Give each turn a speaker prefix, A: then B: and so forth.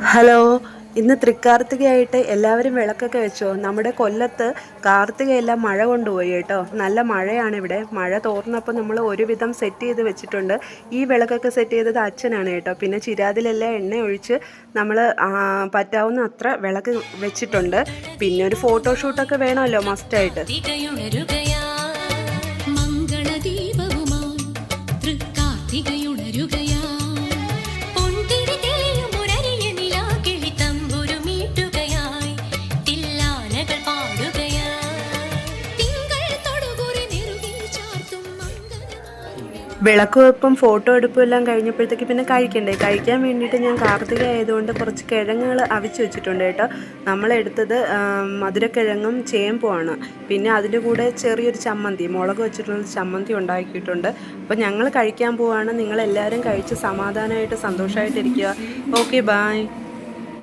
A: Hello, ഇന്ന് തൃക്കാർത്തികയായിട്ട് എല്ലാവരും വിളക്കൊക്കെ വെച്ചോ? നമ്മുടെ കൊല്ലത്ത് കാർത്തികയെല്ലാം മഴ കൊണ്ടുപോയി കേട്ടോ. നല്ല മഴയാണ് ഇവിടെ. മഴ തോർന്നപ്പോൾ നമ്മൾ ഒരുവിധം സെറ്റ് ചെയ്ത് വെച്ചിട്ടുണ്ട്. ഈ വിളക്കൊക്കെ സെറ്റ് ചെയ്തത് അച്ഛനാണ് കേട്ടോ. പിന്നെ ചിരാതിലെല്ലാം എണ്ണ ഒഴിച്ച് നമ്മൾ പറ്റാവുന്ന അത്ര വിളക്ക് വെച്ചിട്ടുണ്ട്. പിന്നെ ഒരു ഫോട്ടോഷൂട്ടൊക്കെ വേണമല്ലോ മസ്റ്റായിട്ട്. വിളക്ക് വെപ്പും ഫോട്ടോ എടുപ്പും എല്ലാം കഴിഞ്ഞപ്പോഴത്തേക്ക് പിന്നെ കഴിക്കാൻ വേണ്ടിയിട്ട് ഞാൻ കാർത്തിക ആയതുകൊണ്ട് കുറച്ച് കിഴങ്ങുകൾ അവിച്ച് വെച്ചിട്ടുണ്ട് കേട്ടോ. നമ്മളെടുത്തത് മധുരക്കിഴങ്ങും ചേമ്പുമാണ്. പിന്നെ അതിൻ്റെ കൂടെ ചെറിയൊരു ചമ്മന്തി, മുളക് വെച്ചിട്ടുള്ള ചമ്മന്തി ഉണ്ടാക്കിയിട്ടുണ്ട്. അപ്പോൾ ഞങ്ങൾ കഴിക്കാൻ പോവാണ്. നിങ്ങളെല്ലാവരും കഴിച്ച് സമാധാനമായിട്ട് സന്തോഷമായിട്ടിരിക്കുക. Okay, bye.